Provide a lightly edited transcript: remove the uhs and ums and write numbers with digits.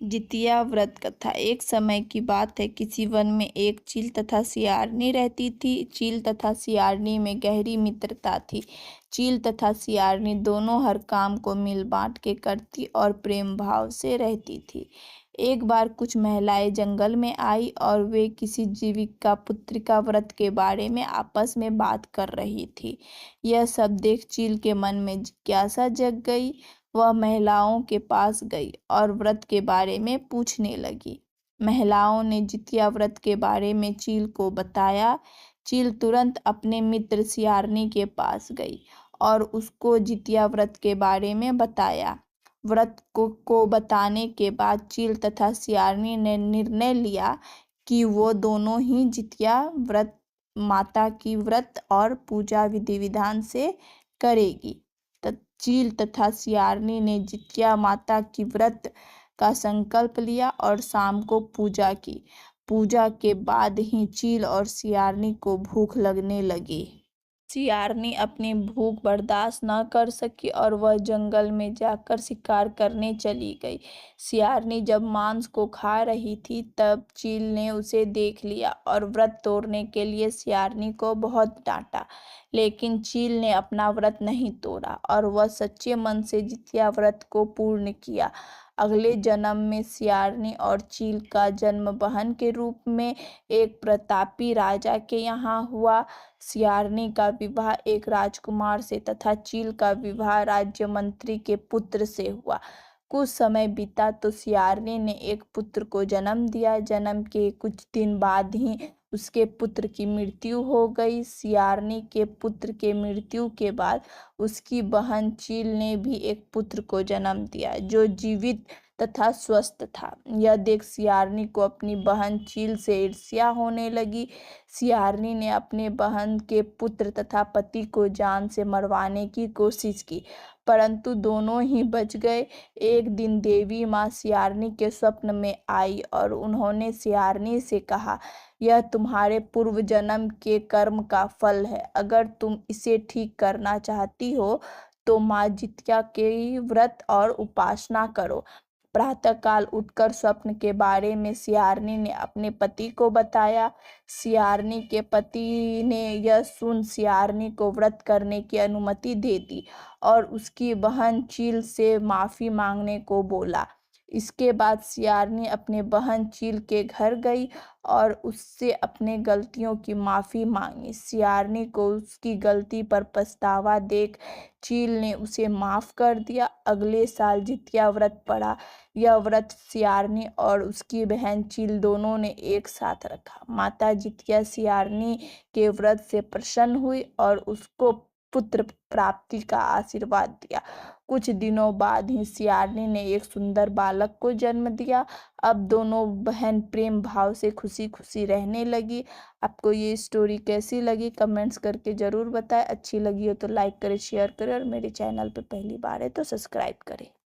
जितिया व्रत कथा। एक समय की बात है, किसी वन में एक चील तथा सियारनी रहती थी। चील तथा सियारनी में गहरी मित्रता थी। चील तथा सियारनी दोनों हर काम को मिल बांट के करती और प्रेम भाव से रहती थी। एक बार कुछ महिलाएं जंगल में आई और वे किसी जीविका पुत्रिका व्रत के बारे में आपस में बात कर रही थी। यह सब देख चील के मन में जिज्ञासा जग गई। वह महिलाओं के पास गई और व्रत के बारे में पूछने लगी। महिलाओं ने जितिया व्रत के बारे में चील को बताया। चील तुरंत अपने मित्र सियारनी के पास गई और उसको जितिया व्रत के बारे में बताया। व्रत को बताने के बाद चील तथा सियारनी ने निर्णय लिया कि वो दोनों ही जितिया व्रत माता की व्रत और पूजा विधि विधान से करेगी। चील तथा सियारनी ने जितिया माता की व्रत का संकल्प लिया और शाम को पूजा की। पूजा के बाद ही चील और सियारनी को भूख लगने लगी। सियारनी अपनी भूख बर्दाश्त न कर सकी और वह जंगल में जाकर शिकार करने चली गई। सियारनी जब मांस को खा रही थी तब चील ने उसे देख लिया और व्रत तोड़ने के लिए सियारनी को बहुत डांटा, लेकिन चील ने अपना व्रत नहीं तोड़ा और वह सच्चे मन से जितिया व्रत को पूर्ण किया। अगले जन्म में सियारनी और चील का जन्म बहन के रूप में एक प्रतापी राजा के यहाँ हुआ। सियारनी का विवाह एक राजकुमार से तथा चील का विवाह राज्य मंत्री के पुत्र से हुआ। कुछ समय बीता तो सियारनी ने एक पुत्र को जन्म दिया। जन्म के कुछ दिन बाद ही उसके पुत्र की मृत्यु हो गई। सियारनी के पुत्र के मृत्यु के बाद उसकी बहन चील ने भी एक पुत्र को जन्म दिया जो जीवित तथा स्वस्थ था। यह देख सियारनी को अपनी बहन चील से ईर्ष्या होने लगी। सियारनी ने अपने बहन के पुत्र तथा पति को जान से मरवाने की कोशिश की, परंतु दोनों ही बच गए। एक दिन देवी माँ सियारनी के स्वप्न में आई और उन्होंने सियारनी से कहा, यह तुम्हारे पूर्व जन्म के कर्म का फल है। अगर तुम इसे ठीक करना चाहती हो तो माँ जितिया के व्रत और उपासना करो। प्रातःकाल उठकर स्वप्न के बारे में सियारनी ने अपने पति को बताया। सियारनी के पति ने यह सुन सियारनी को व्रत करने की अनुमति दे दी और उसकी बहन चील से माफ़ी मांगने को बोला। इसके बाद सियारनी अपने बहन चील के घर गई और उससे अपने गलतियों की माफ़ी मांगी। सियारनी को उसकी गलती पर पछतावा देख चील ने उसे माफ़ कर दिया। अगले साल जितिया व्रत पड़ा। यह व्रत सियारनी और उसकी बहन चील दोनों ने एक साथ रखा। माता जितिया सियारनी के व्रत से प्रसन्न हुई और उसको पुत्र प्राप्ति का आशीर्वाद दिया। कुछ दिनों बाद ही सियारनी ने एक सुंदर बालक को जन्म दिया। अब दोनों बहन प्रेम भाव से खुशी खुशी रहने लगी। आपको ये स्टोरी कैसी लगी कमेंट्स करके ज़रूर बताएं। अच्छी लगी हो तो लाइक करें, शेयर करें और मेरे चैनल पे पहली बार है तो सब्सक्राइब करें।